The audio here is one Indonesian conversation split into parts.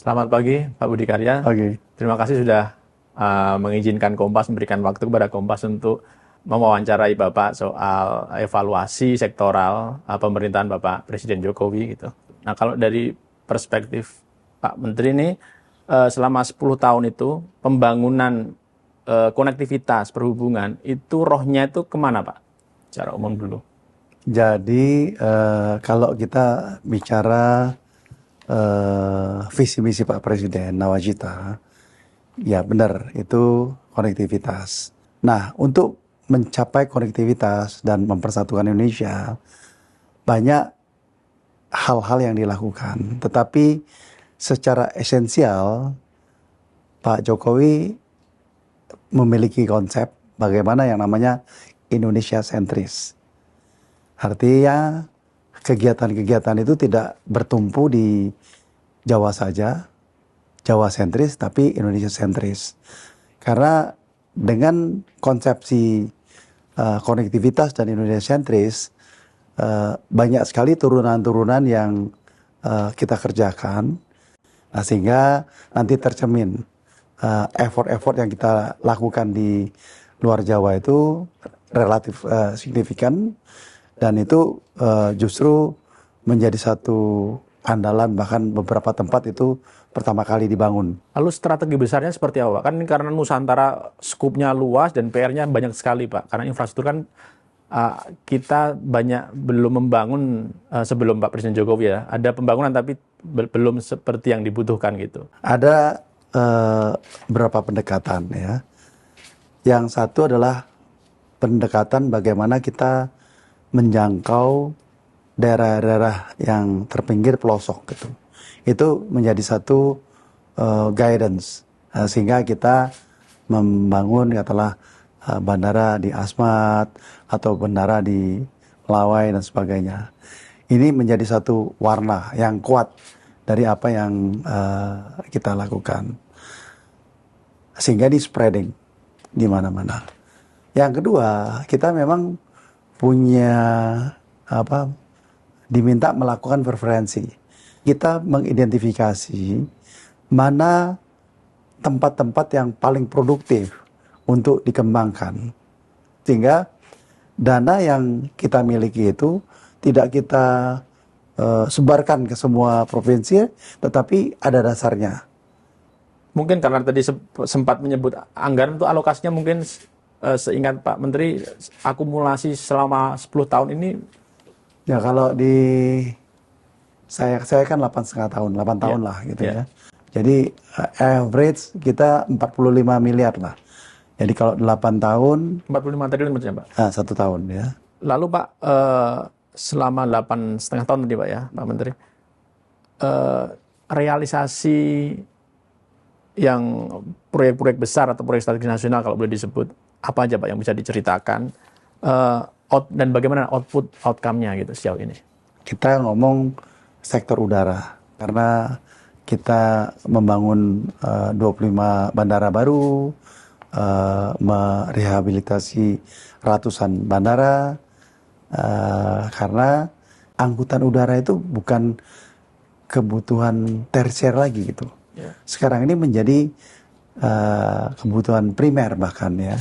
Selamat pagi, Pak Budi Karya. Oke. Terima kasih sudah mengizinkan Kompas, memberikan waktu kepada Kompas untuk mewawancarai Bapak soal evaluasi sektoral pemerintahan Bapak Presiden Jokowi gitu. Nah, kalau dari perspektif Pak Menteri ini, selama 10 tahun itu pembangunan konektivitas perhubungan itu rohnya itu kemana, Pak? Secara umum dulu. Jadi kalau kita bicara visi misi Pak Presiden Nawacita, ya benar itu konektivitas. Nah, untuk mencapai konektivitas dan mempersatukan Indonesia, banyak hal-hal yang dilakukan. Tetapi secara esensial, Pak Jokowi memiliki konsep bagaimana yang namanya Indonesia sentris. Artinya kegiatan-kegiatan itu tidak bertumpu di Jawa saja, Jawa sentris, tapi Indonesia sentris. Karena dengan konsepsi konektivitas dan Indonesia sentris, banyak sekali turunan-turunan yang kita kerjakan, sehingga nanti tercermin effort-effort yang kita lakukan di luar Jawa itu relatif signifikan. Dan itu justru menjadi satu andalan, bahkan beberapa tempat itu pertama kali dibangun. Lalu strategi besarnya seperti apa, Pak? Kan ini karena Nusantara skupnya luas dan PR-nya banyak sekali, Pak. Karena infrastruktur kan kita belum membangun sebelum Pak Presiden Jokowi ya. Ada pembangunan tapi belum seperti yang dibutuhkan gitu. Ada beberapa pendekatan ya. Yang satu adalah pendekatan bagaimana kita menjangkau daerah-daerah yang terpinggir pelosok gitu. Itu menjadi satu guidance sehingga kita membangun katakanlah bandara di Asmat atau bandara di Melawai dan sebagainya. Ini menjadi satu warna yang kuat dari apa yang kita lakukan. Sehingga di spreading di mana-mana. Yang kedua, kita memang punya diminta melakukan preferensi. Kita mengidentifikasi mana tempat-tempat yang paling produktif untuk dikembangkan. Sehingga dana yang kita miliki itu tidak kita sebarkan ke semua provinsi, tetapi ada dasarnya. Mungkin karena tadi sempat menyebut anggaran itu alokasinya mungkin seingat Pak Menteri akumulasi selama 10 tahun ini. Ya kalau di saya kan 8,5 tahun, 8 tahun lah gitu ya. Jadi average kita 45 miliar lah. Jadi kalau 8 tahun 45 triliun maksudnya, Pak? 1 tahun ya. Lalu Pak, selama 8,5 tahun tadi Pak ya, Pak Menteri, realisasi yang proyek-proyek besar atau proyek strategis nasional kalau boleh disebut, apa aja Pak yang bisa diceritakan dan bagaimana outcome-nya gitu sejauh ini? Kita ngomong sektor udara karena kita membangun 25 bandara baru, merehabilitasi ratusan bandara, karena angkutan udara itu bukan kebutuhan tersier lagi gitu. Sekarang ini menjadi kebutuhan primer bahkan ya.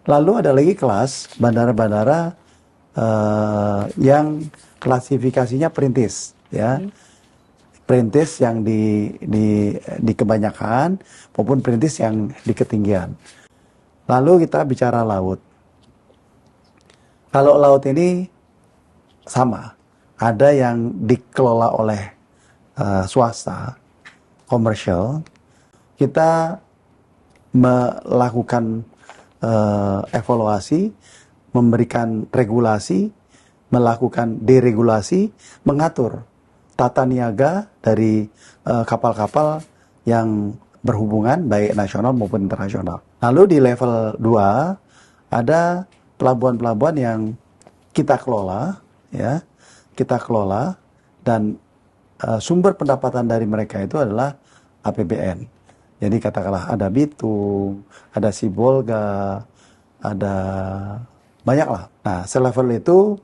Lalu ada lagi kelas bandara-bandara yang klasifikasinya perintis ya. Perintis yang di kebanyakan maupun perintis yang di ketinggian. Lalu kita bicara laut. Kalau laut ini sama, ada yang dikelola oleh swasta, komersial. Kita melakukan evaluasi, memberikan regulasi, melakukan deregulasi, mengatur tata niaga dari kapal-kapal yang berhubungan baik nasional maupun internasional. Lalu di level 2 ada pelabuhan-pelabuhan yang kita kelola, ya, kita kelola dan sumber pendapatan dari mereka itu adalah APBN. Jadi katakanlah ada Bitung, ada Sibolga, ada banyak lah. Nah, selevel itu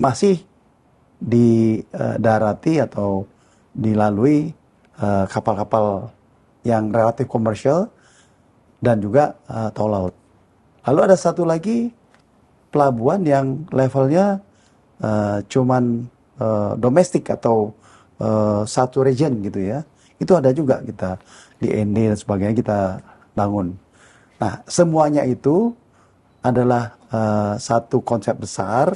masih didarati atau dilalui kapal-kapal yang relatif komersial dan juga tol laut. Lalu ada satu lagi pelabuhan yang levelnya cuman domestik atau satu region gitu ya. Itu ada juga kita di ND dan sebagainya kita bangun. Nah, semuanya itu adalah satu konsep besar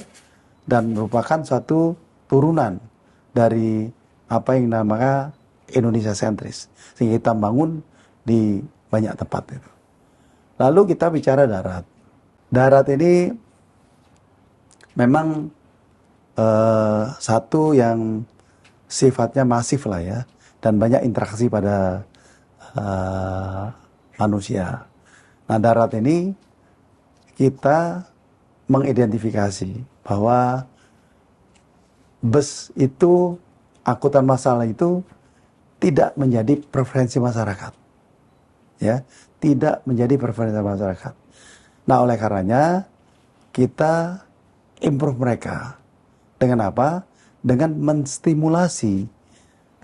dan merupakan satu turunan dari apa yang namanya Indonesia sentris. Sehingga kita bangun di banyak tempat itu. Lalu kita bicara darat. Darat ini memang satu yang sifatnya masif lah ya, dan banyak interaksi pada manusia. Nah, darat ini kita mengidentifikasi bahwa bus itu, angkutan massal itu tidak menjadi preferensi masyarakat. Ya, tidak menjadi preferensi masyarakat. Nah, oleh karenanya kita improve mereka. Dengan apa? Dengan menstimulasi,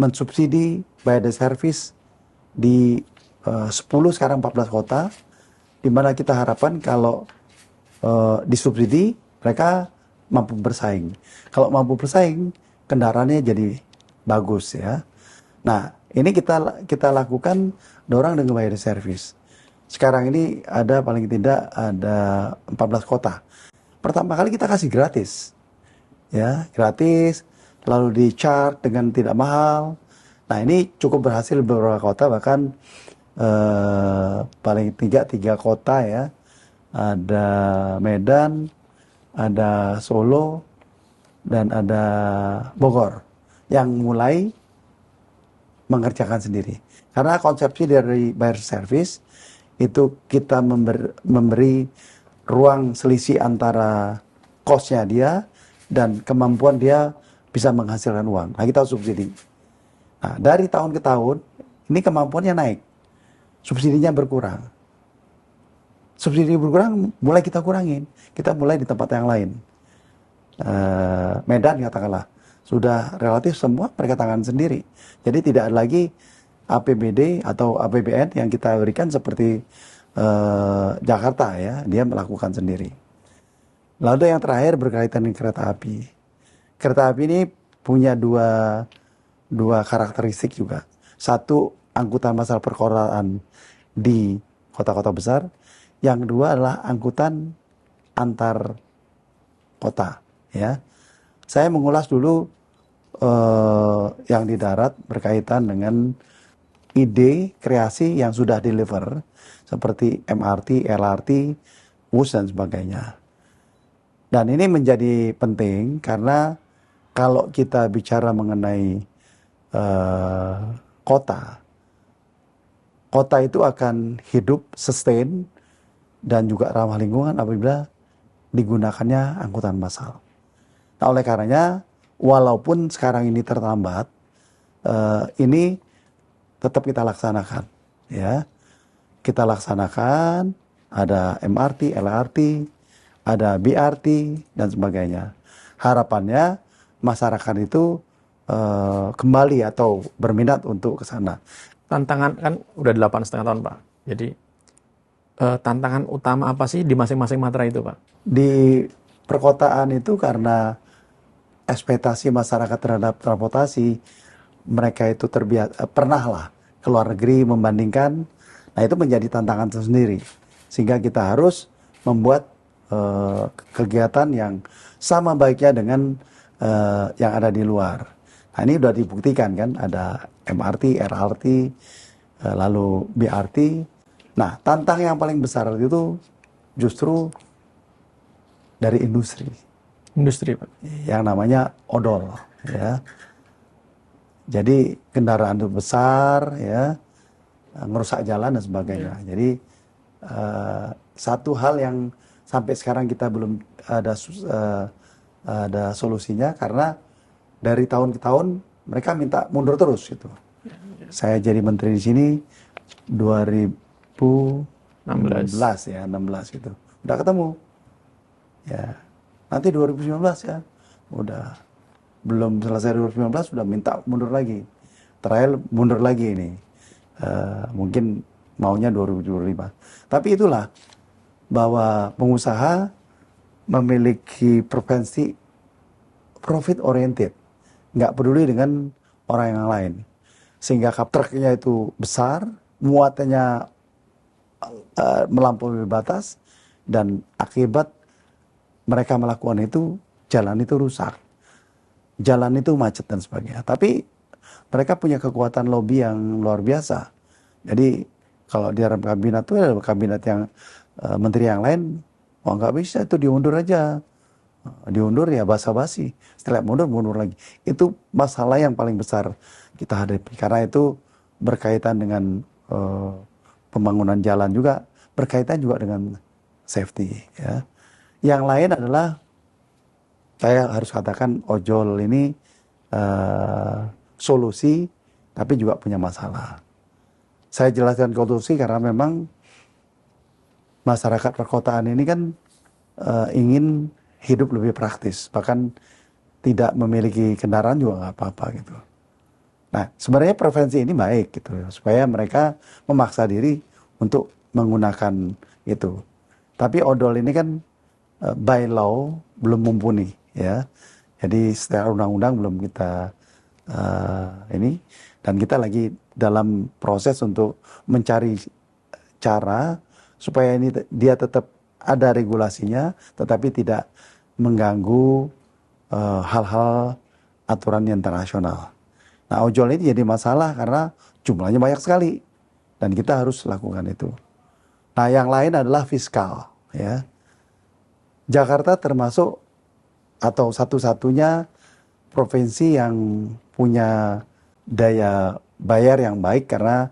mensubsidi by the service di 10 sekarang 14 kota, di mana kita harapkan kalau disubsidi mereka mampu bersaing. Kalau mampu bersaing, kendaraannya jadi bagus ya. Nah, ini kita lakukan dorong dengan by the service. Sekarang ini ada paling tidak ada 14 kota. Pertama kali kita kasih gratis. Ya, gratis, lalu di chart dengan tidak mahal. Nah, ini cukup berhasil di beberapa kota, bahkan paling tiga kota ya. Ada Medan, ada Solo, dan ada Bogor yang mulai mengerjakan sendiri. Karena konsepsi dari buyer service itu kita memberi ruang selisih antara cost-nya dia dan kemampuan dia bisa menghasilkan uang. Nah, kita subsidi. Nah, dari tahun ke tahun, ini kemampuannya naik. Subsidinya berkurang. Subsidi berkurang, mulai kita kurangin. Kita mulai di tempat yang lain. Medan katakanlah, sudah relatif semua mereka tangan sendiri. Jadi tidak ada lagi APBD atau APBN yang kita berikan seperti Jakarta ya, dia melakukan sendiri. Lalu yang terakhir berkaitan dengan kereta api. Kereta api ini punya dua karakteristik juga. Satu, angkutan massal perkotaan di kota-kota besar. Yang kedua adalah angkutan antar kota. Ya, saya mengulas dulu yang di darat berkaitan dengan ide kreasi yang sudah deliver seperti MRT, LRT, bus dan sebagainya. Dan ini menjadi penting karena kalau kita bicara mengenai kota itu akan hidup, sustain, dan juga ramah lingkungan apabila digunakannya angkutan massal. Nah, oleh karenanya, walaupun sekarang ini terlambat, ini tetap kita laksanakan. Ya, kita laksanakan, ada MRT, LRT, ada BRT dan sebagainya. Harapannya masyarakat itu kembali atau berminat untuk ke sana. Tantangan kan udah 8,5 tahun, Pak. Jadi tantangan utama apa sih di masing-masing matra itu, Pak? Di perkotaan itu karena ekspektasi masyarakat terhadap transportasi, mereka itu pernah lah ke luar negeri membandingkan. Nah, itu menjadi tantangan tersendiri. Sehingga kita harus membuat kegiatan yang sama baiknya dengan yang ada di luar. Nah, ini sudah dibuktikan kan, ada MRT, LRT, lalu BRT. Nah, tantangan yang paling besar itu justru dari industri. Industri, Pak. Yang namanya odol, ya. Jadi kendaraan itu besar, ya, merusak jalan dan sebagainya. Jadi satu hal yang sampai sekarang kita belum ada solusinya karena dari tahun ke tahun mereka minta mundur terus gitu. Saya jadi menteri di sini 2016 ya, 16 gitu. Udah ketemu. Ya. Nanti 2019 ya. Udah belum selesai 2019 sudah minta mundur lagi. terakhir mundur lagi ini. Mungkin maunya 2025. Tapi itulah bahwa pengusaha memiliki preferensi profit oriented, nggak peduli dengan orang yang lain, sehingga truknya itu besar, muatannya melampaui batas, dan akibat mereka melakukan itu, jalan itu rusak, jalan itu macet dan sebagainya. Tapi mereka punya kekuatan lobby yang luar biasa. Jadi kalau di dalam kabinet itu ada kabinet yang menteri yang lain, oh nggak bisa itu diundur aja, diundur ya basa-basi, setelah mundur lagi. Itu masalah yang paling besar kita hadapi, karena itu berkaitan dengan pembangunan jalan juga, berkaitan juga dengan safety. Ya. Yang lain adalah, saya harus katakan ojol ini solusi, tapi juga punya masalah. Saya jelaskan solusi karena memang masyarakat perkotaan ini kan ingin hidup lebih praktis, bahkan tidak memiliki kendaraan juga nggak apa-apa gitu. Nah, sebenarnya preferensi ini baik gitu, supaya mereka memaksa diri untuk menggunakan itu. Tapi odol ini kan by law belum mumpuni, ya. Jadi secara undang-undang belum kita ini, dan kita lagi dalam proses untuk mencari cara supaya ini dia tetap ada regulasinya, tetapi tidak mengganggu hal-hal aturan internasional. Nah, ojol ini jadi masalah karena jumlahnya banyak sekali dan kita harus lakukan itu. Nah, yang lain adalah fiskal, ya. Jakarta termasuk atau satu-satunya provinsi yang punya daya bayar yang baik karena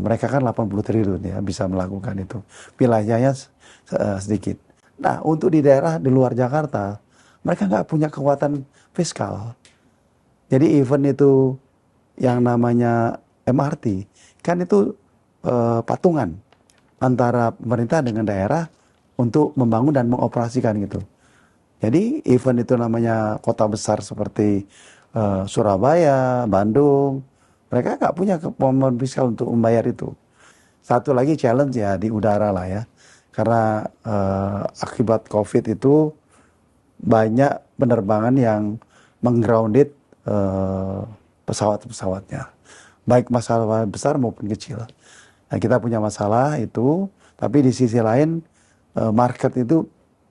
mereka kan 80 triliun ya bisa melakukan itu. Wilayahnya sedikit. Nah, untuk di daerah di luar Jakarta, mereka nggak punya kekuatan fiskal. Jadi event itu yang namanya MRT, kan itu patungan antara pemerintah dengan daerah untuk membangun dan mengoperasikan gitu. Jadi event itu namanya kota besar seperti Surabaya, Bandung, mereka nggak punya kemampuan fiskal untuk membayar itu. Satu lagi challenge ya di udara lah ya, karena akibat COVID itu banyak penerbangan yang menggrounded pesawat-pesawatnya, baik masalah besar maupun kecil. Nah, kita punya masalah itu, tapi di sisi lain market itu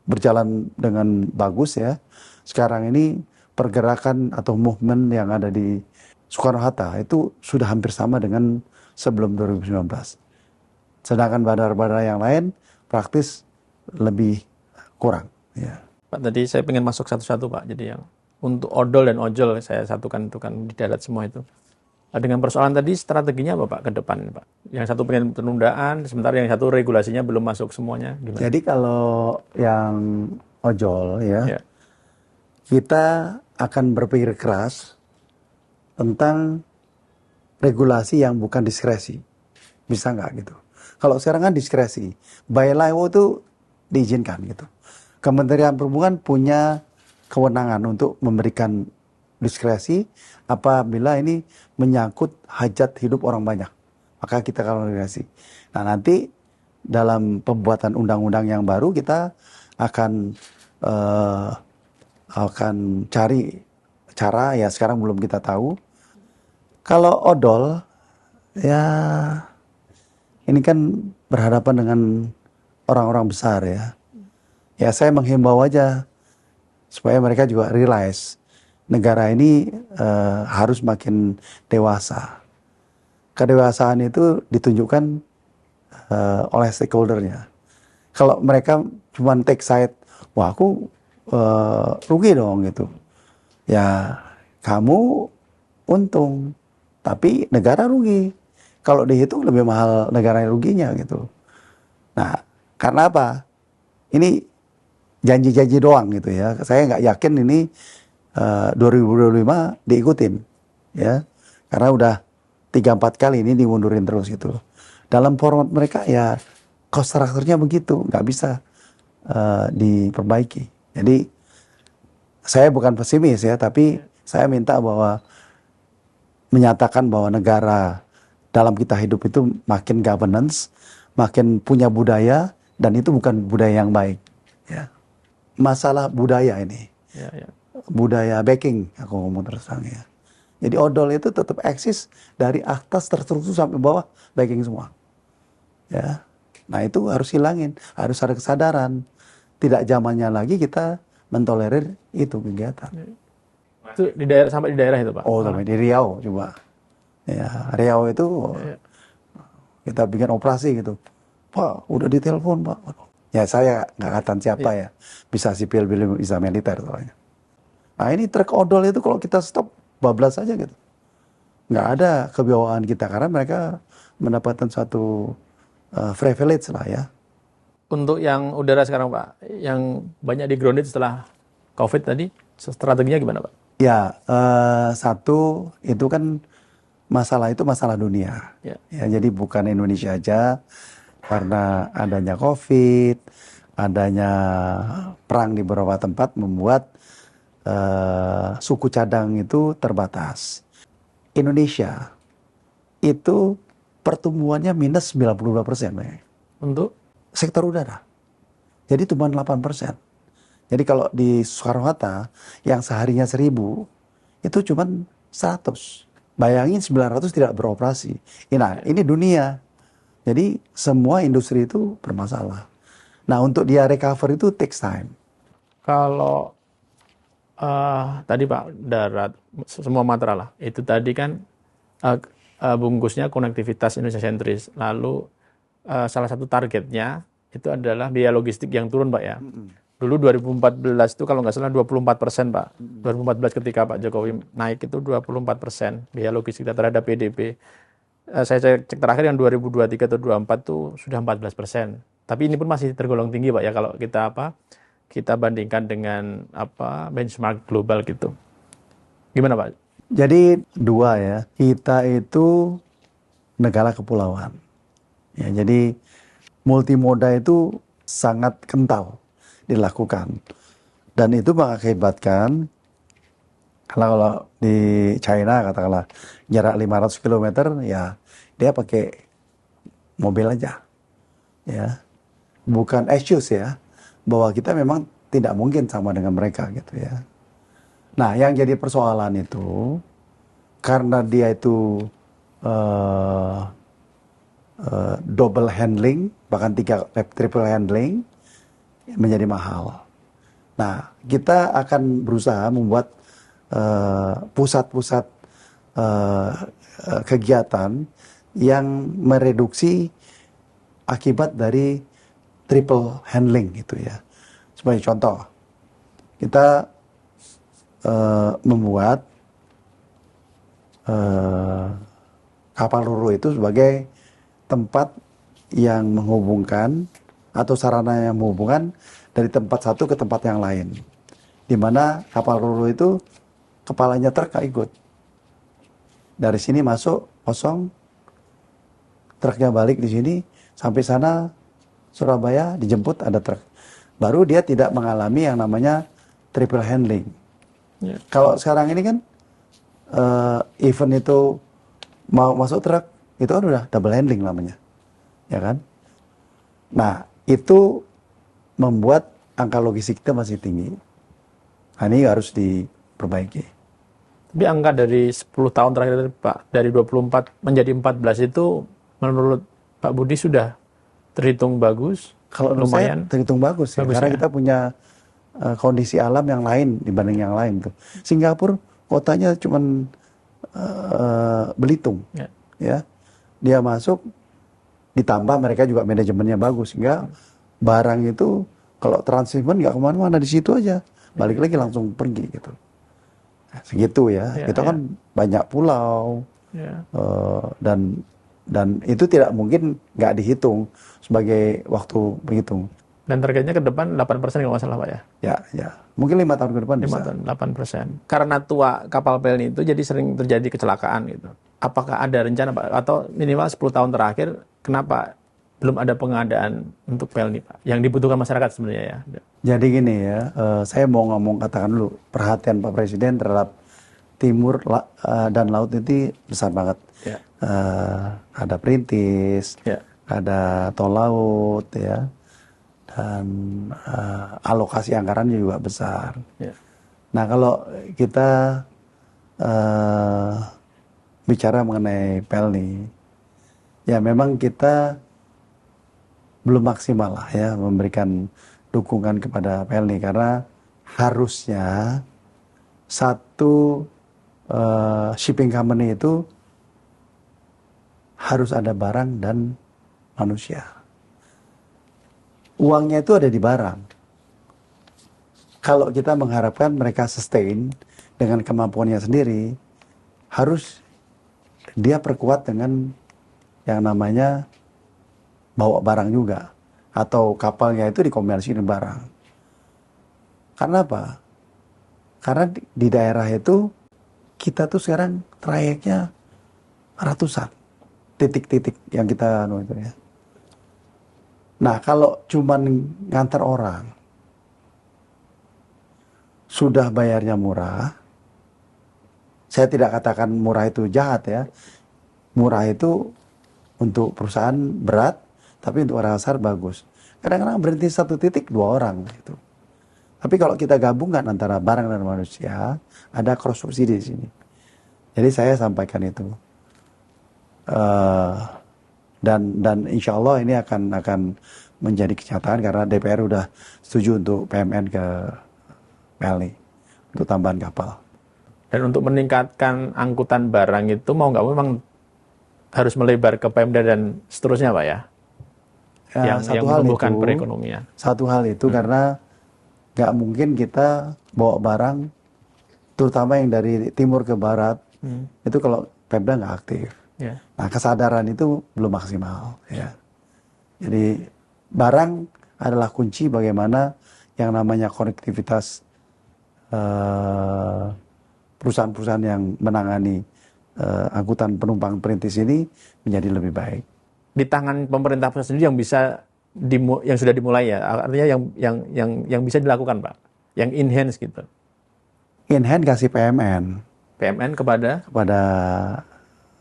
berjalan dengan bagus ya. Sekarang ini pergerakan atau movement yang ada di Soekarno-Hatta itu sudah hampir sama dengan sebelum 2019. Sedangkan bandara-bandara yang lain praktis lebih kurang. Ya. Pak, tadi saya pengen masuk satu-satu Pak. Jadi yang untuk odol dan ojol saya satukan itu kan di darat semua itu. Dengan persoalan tadi strateginya apa Pak ke depan Pak? Yang satu pengen penundaan, sementara yang satu regulasinya belum masuk semuanya. Gimana? Jadi kalau yang ojol ya, kita akan berpikir keras tentang regulasi yang bukan diskresi. Bisa nggak gitu? Kalau sekarang kan diskresi. By law itu diizinkan gitu. Kementerian Perhubungan punya kewenangan untuk memberikan diskresi apabila ini menyangkut hajat hidup orang banyak. Maka kita akan regulasi. Nah, nanti dalam pembuatan undang-undang yang baru kita akan cari cara, ya sekarang belum kita tahu. Kalau odol, ya ini kan berhadapan dengan orang-orang besar ya. Ya saya menghimbau aja supaya mereka juga realize negara ini harus makin dewasa. Kedewasaan itu ditunjukkan oleh stakeholdernya. Kalau mereka cuma take side, wah aku rugi dong gitu. Ya kamu untung, tapi negara rugi. Kalau dihitung lebih mahal negara ruginya gitu. Nah, karena apa? Ini janji-janji doang gitu ya. Saya nggak yakin ini 2025 diikutin ya. Karena udah 3-4 kali ini dimundurin terus gitu. Dalam format mereka ya cost structure-nya begitu, nggak bisa diperbaiki. Jadi saya bukan pesimis ya, tapi saya minta bahwa menyatakan bahwa negara dalam kita hidup itu makin governance, makin punya budaya, dan itu bukan budaya yang baik. Ya. Masalah budaya ini, budaya backing, aku ngomong terus terang ya. Jadi odol itu tetap eksis dari atas terstruktur sampai bawah backing semua. Ya. Nah itu harus hilangin, harus ada kesadaran. Tidak zamannya lagi kita mentolerir itu kegiatan. Itu di daerah, sampai di daerah itu Pak? Oh, sampai di Riau coba. Ya, Riau itu kita bikin operasi gitu. Pak, udah ditelepon Pak. Ya saya nggak katakan siapa ya. Bisa sipil, bisa militer soalnya. Nah ini truk odol itu kalau kita stop, bablas aja gitu. Nggak ada kewibawaan kita karena mereka mendapatkan suatu privilege lah ya. Untuk yang udara sekarang Pak, yang banyak di grounded setelah COVID tadi, strateginya gimana Pak? Ya, satu itu kan masalah itu masalah dunia. Ya, jadi bukan Indonesia aja, karena adanya COVID, adanya perang di beberapa tempat membuat suku cadang itu terbatas. Indonesia itu pertumbuhannya minus 92%. Untuk? Sektor udara. Jadi cuma 8%. Jadi kalau di Soekarno-Hatta yang seharinya 1000 itu cuma 100. Bayangin 900 tidak beroperasi. Nah, ini dunia. Jadi semua industri itu bermasalah. Nah, untuk dia recover itu takes time. Kalau tadi Pak, darat, semua matra lah. Itu tadi kan bungkusnya konektivitas Indonesia sentris. Lalu salah satu targetnya itu adalah biaya logistik yang turun Pak ya. Dulu 2014 itu kalau nggak salah 24% Pak. 2014 ketika Pak Jokowi naik itu 24% biaya logistik terhadap PDB. Saya cek terakhir yang 2023 atau 2024 itu sudah 14%. Tapi ini pun masih tergolong tinggi Pak ya kalau kita bandingkan dengan benchmark global gitu. Gimana Pak? Jadi dua ya, kita itu negara kepulauan. Ya, jadi multimoda itu sangat kental dilakukan. Dan itu mengakibatkan, kalau di China katakanlah jarak 500 km ya dia pakai mobil aja. Ya. Bukan excuse ya, bahwa kita memang tidak mungkin sama dengan mereka gitu ya. Nah, yang jadi persoalan itu karena dia itu double handling, bahkan triple handling, menjadi mahal. Nah, kita akan berusaha membuat pusat-pusat kegiatan yang mereduksi akibat dari triple handling gitu ya. Sebagai contoh, kita membuat kapal roro itu sebagai tempat yang menghubungkan atau sarana yang menghubungkan dari tempat satu ke tempat yang lain. Di mana kapal roro itu kepalanya truk ikut. Dari sini masuk kosong, truknya balik di sini, sampai sana Surabaya dijemput ada truk. Baru dia tidak mengalami yang namanya triple handling. Ya. Kalau sekarang ini kan event itu mau masuk truk, itu kan udah double handling namanya. Ya kan? Nah, itu membuat angka logistik kita masih tinggi. Nah, ini harus diperbaiki. Tapi angka dari 10 tahun terakhir Pak, dari 24 menjadi 14 itu menurut Pak Budi sudah terhitung bagus? Kalau lumayan terhitung bagus ya, karena kita punya kondisi alam yang lain dibanding yang lain tuh. Singapura kotanya cuman Belitung. Ya. Dia masuk, ditambah mereka juga manajemennya bagus, sehingga barang itu kalau transshipment nggak kemana-mana, di situ aja, balik lagi langsung pergi gitu. Nah, segitu ya. Kita kan banyak pulau dan itu tidak mungkin nggak dihitung sebagai waktu berhitung. Dan targetnya ke depan 8% kalau nggak salah Pak ya? Ya. Mungkin 5 tahun ke depan 5 tahun, 8%. Karena tua kapal pelni itu jadi sering terjadi kecelakaan gitu. Apakah ada rencana Pak? Atau minimal 10 tahun terakhir, kenapa belum ada pengadaan untuk pelni Pak? Yang dibutuhkan masyarakat sebenarnya ya. Jadi gini ya, saya mau katakan dulu, perhatian Pak Presiden terhadap timur dan laut itu besar banget. Ya. Ada perintis, Ya. ada tol laut, ya, dan alokasi anggarannya juga besar. Ya. Nah, kalau kita bicara mengenai Pelni, ya memang kita belum maksimal lah ya memberikan dukungan kepada Pelni karena harusnya satu shipping company itu harus ada barang dan manusia. Uangnya itu ada di barang. Kalau kita mengharapkan mereka sustain dengan kemampuannya sendiri, harus dia perkuat dengan yang namanya bawa barang juga. Atau kapalnya itu dikomersilin barang. Karena apa? Karena di daerah itu kita tuh sekarang trayeknya ratusan titik-titik yang kita itu ya. Nah, kalau cuman ngantar orang sudah bayarnya murah, saya tidak katakan murah itu jahat ya. Murah itu untuk perusahaan berat, tapi untuk orang besar bagus. Kadang-kadang berhenti satu titik 2 orang gitu. Tapi kalau kita gabungkan antara barang dan manusia, ada cross subsidi di sini. Jadi saya sampaikan itu. Dan insya Allah ini akan menjadi kenyataan karena DPR udah setuju untuk PMN ke Pelni untuk tambahan kapal. Dan untuk meningkatkan angkutan barang itu mau nggak mau memang harus melebar ke Pemda dan seterusnya, Pak ya? Yang menumbuhkan perekonomian. Satu hal itu karena nggak mungkin kita bawa barang, terutama yang dari timur ke barat, itu kalau Pemda nggak aktif. Yeah. Nah, kesadaran itu belum maksimal. Ya. Jadi barang adalah kunci bagaimana yang namanya konektivitas perusahaan-perusahaan yang menangani angkutan penumpang perintis ini menjadi lebih baik. Di tangan pemerintah pusat sendiri yang bisa yang sudah dimulai ya, artinya yang bisa dilakukan, Pak, yang enhance gitu. Enhance kasih PMN. PMN kepada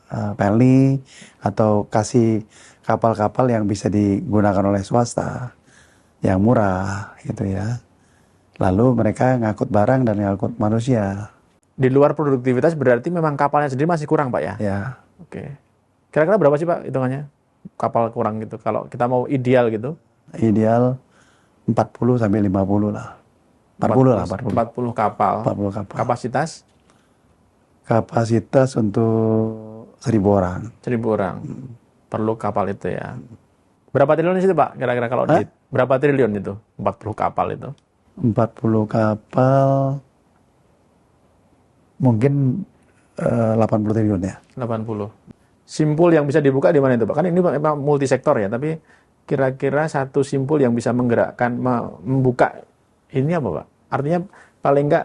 Pelni atau kasih kapal-kapal yang bisa digunakan oleh swasta yang murah gitu ya. Lalu mereka ngangkut barang dan ngangkut manusia. Di luar produktivitas berarti memang kapalnya sendiri masih kurang, Pak ya? Ya. Oke. Kira-kira berapa sih, Pak, hitungannya? Kapal kurang gitu. Kalau kita mau ideal gitu. Ideal 40 sampai 50 lah. 40 lah, 40 kapal. 40 kapal. Kapasitas? Kapasitas untuk 1.000 orang. 1.000 orang. Perlu kapal itu ya. Berapa triliun itu, Pak? Kira-kira kalau berapa triliun itu? 40 kapal itu. 40 kapal mungkin 80 triliun ya. 80. Simpul yang bisa dibuka di mana itu, Pak? Kan ini memang multisektor ya, tapi kira-kira satu simpul yang bisa menggerakkan, membuka ini apa, Pak? Artinya paling enggak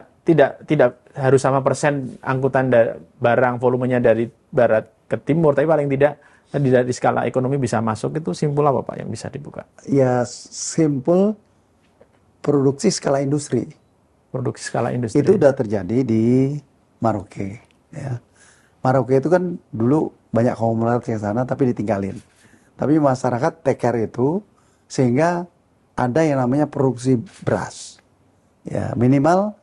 tidak harus sama persen angkutan barang volumenya dari barat ke timur, tapi paling tidak di skala ekonomi bisa masuk. Itu simpul apa, Pak, yang bisa dibuka? Ya, simpul produksi skala industri. Produksi skala industri. Itu udah terjadi di Maroke. Ya. Maroke itu kan dulu banyak konglomerat ke sana tapi ditinggalin. Tapi masyarakat take care itu sehingga ada yang namanya produksi beras. Ya, minimal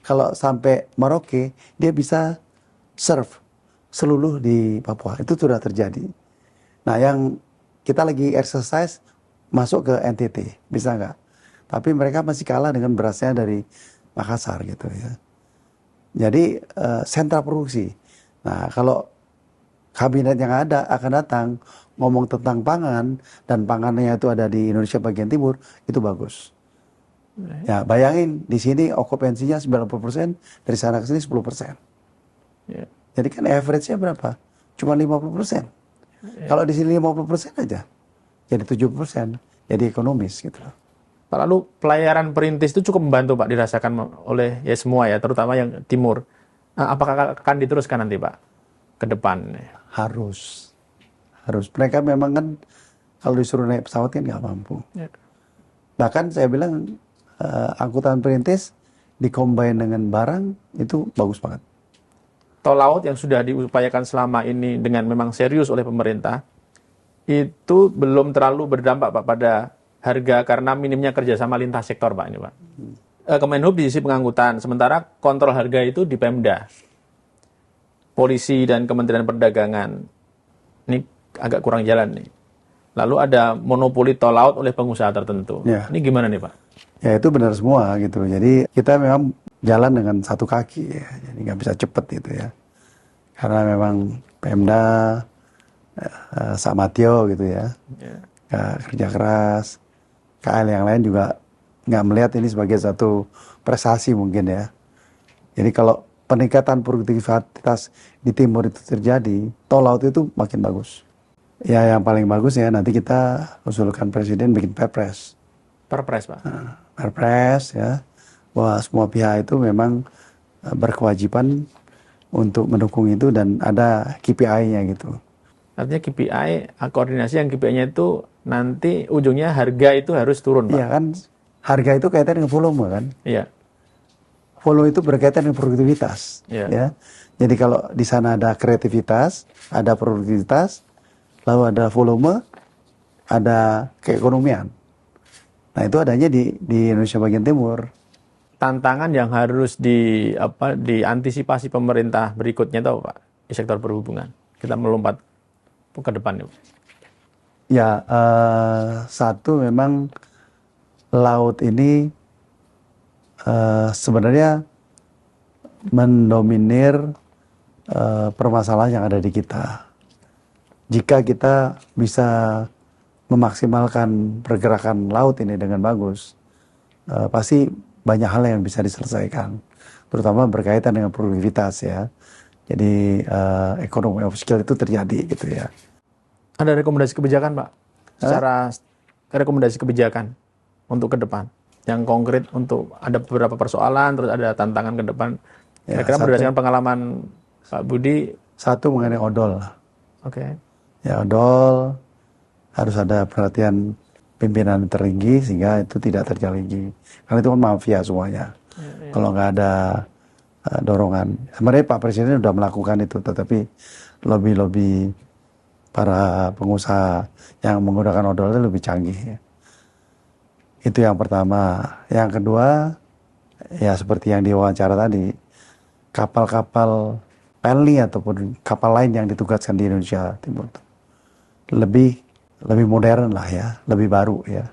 kalau sampai Maroke dia bisa serve seluruh di Papua. Itu sudah terjadi. Nah, yang kita lagi exercise masuk ke NTT, bisa nggak? Tapi mereka masih kalah dengan berasnya dari Makassar gitu ya. Jadi sentra produksi. Nah, kalau kabinet yang akan datang ngomong tentang pangan dan pangannya itu ada di Indonesia bagian timur, itu bagus. Ya, bayangin di sini okupansinya 90%, dari sana ke sini 10%. Yeah. Jadi kan average-nya berapa? Cuma 50%. Yeah. Kalau di sini 50% aja, jadi 70%, jadi ekonomis gitu. Pak, lalu pelayaran perintis itu cukup membantu, Pak, dirasakan oleh ya semua ya, terutama yang timur. Apakah akan diteruskan nanti, Pak, ke depan? Harus. Mereka memang kan kalau disuruh naik pesawat kan nggak mampu. Yeah. Bahkan saya bilang angkutan perintis dikombin dengan barang itu bagus banget. tol laut yang sudah diupayakan selama ini dengan memang serius oleh pemerintah, itu belum terlalu berdampak Pak pada harga karena minimnya kerjasama lintas sektor Pak ini Pak. Kemenhub di sisi pengangkutan, sementara kontrol harga itu di Pemda. Polisi dan Kementerian Perdagangan, ini agak kurang jalan nih. Lalu ada monopoli tol laut oleh pengusaha tertentu. Ya. Ini gimana nih Pak? Ya itu benar semua gitu. Jadi kita memang jalan dengan satu kaki ya. Jadi nggak bisa cepet gitu ya. Karena memang Pemda, Samatio gitu ya. Kerja keras. KL yang lain juga nggak melihat ini sebagai satu prestasi mungkin ya. Jadi kalau peningkatan produktivitas di timur itu terjadi, tol laut itu makin bagus. Ya yang paling bagus ya nanti kita usulkan presiden bikin perpres. Perpres Pak? Perpres ya, bahwa semua pihak itu memang berkewajiban untuk mendukung itu dan ada KPI-nya gitu. Artinya KPI, koordinasi yang KPI-nya itu nanti ujungnya harga itu harus turun Pak? Iya kan, harga itu kaitan dengan volume kan? Iya. Volume itu berkaitan dengan produktivitas. Iya. Ya. Jadi kalau di sana ada kreativitas, ada produktivitas, lalu ada volume, ada keekonomian. Nah itu adanya di Indonesia bagian timur. Tantangan yang harus diantisipasi pemerintah berikutnya itu Pak di sektor perhubungan. Kita melompat ke depan. Ya, satu memang laut ini sebenarnya mendominir permasalahan yang ada di kita. Jika kita bisa memaksimalkan pergerakan laut ini dengan bagus, pasti banyak hal yang bisa diselesaikan, terutama berkaitan dengan produktivitas ya. Jadi ekonomi of skill itu terjadi gitu ya. Ada rekomendasi kebijakan Pak? Secara rekomendasi kebijakan untuk ke depan yang konkret untuk ada beberapa persoalan, terus ada tantangan ke depan. Kira-kira berdasarkan pengalaman Pak Budi. Satu mengenai odol. Oke. Ya odol harus ada perhatian pimpinan tertinggi sehingga itu tidak terjadi. Karena itu kan mafia semuanya. Kalau nggak ada dorongan. Sebenarnya Pak Presiden sudah melakukan itu, tetapi lobby-lobby para pengusaha yang menggunakan odol itu lebih canggih. Itu yang pertama. Yang kedua, ya seperti yang diwawancara tadi, kapal-kapal Penly ataupun kapal lain yang ditugaskan di Indonesia Timur lebih modern lah ya, lebih baru ya.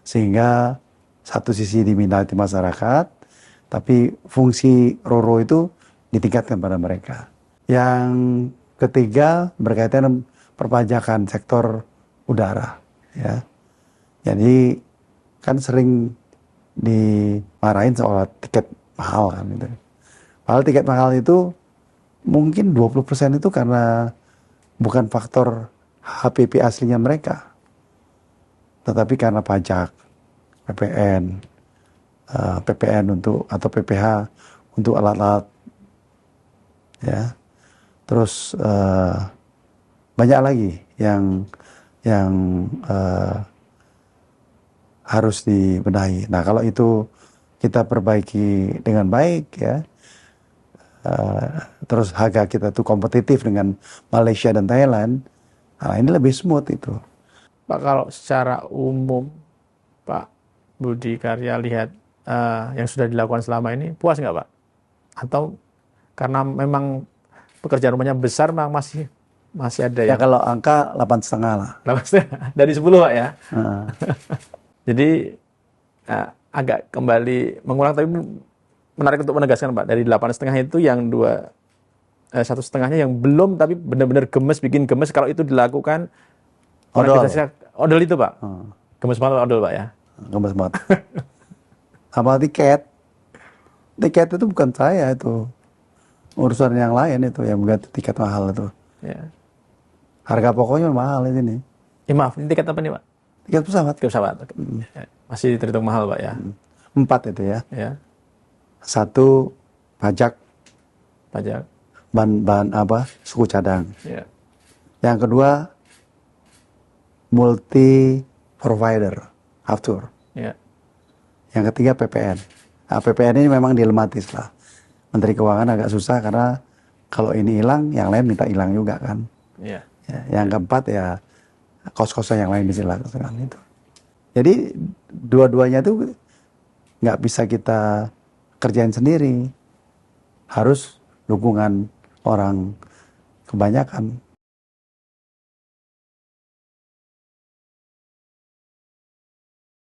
Sehingga satu sisi diminati masyarakat, tapi fungsi RoRo itu ditingkatkan pada mereka. Yang ketiga berkaitan dengan perpajakan sektor udara ya. Jadi kan sering dimarahin soal tiket mahal kan gitu. Padahal tiket mahal itu mungkin 20% itu karena bukan faktor HPP aslinya mereka, tetapi karena pajak, PPN untuk atau PPH untuk alat-alat ya. Terus banyak lagi yang harus dibenahi. Nah kalau itu kita perbaiki dengan baik ya, terus harga kita tuh kompetitif dengan Malaysia dan Thailand, nah ini lebih smooth itu. Pak, kalau secara umum Pak Budi Karya lihat yang sudah dilakukan selama ini, puas nggak Pak? Atau karena memang pekerjaan rumahnya besar, memang masih ada ya? Kalau angka 8,5 lah. 8,5 dari 10 Pak ya. Jadi agak kembali mengulang, tapi menarik untuk menegaskan Pak, dari 8,5 itu yang 1,5-nya yang belum, tapi benar-benar bikin gemes kalau itu dilakukan odol itu Pak. Gemes banget odol Pak ya. Gemes banget. Sama tiket itu bukan saya, itu urusan yang lain, itu yang buat tiket mahal itu. Ya. Harga pokoknya mahal ini. Maaf, ini tiket apa nih Pak? Tiket pesawat. Tiket pesawat. Masih terhitung mahal Pak ya. 4 itu ya. Ya. 1 pajak. Bahan suku cadang. Ya. Yang kedua multi provider aftur. Ya. Yang ketiga PPN. Nah, PPN ini memang dilematis lah. Menteri Keuangan agak susah karena Kalau ini hilang, yang lain minta hilang juga kan. Iya. Ya, yang keempat ya kos-kosan yang lain bisa dilakukan itu. Jadi dua-duanya tuh nggak bisa kita kerjain sendiri, harus dukungan orang kebanyakan.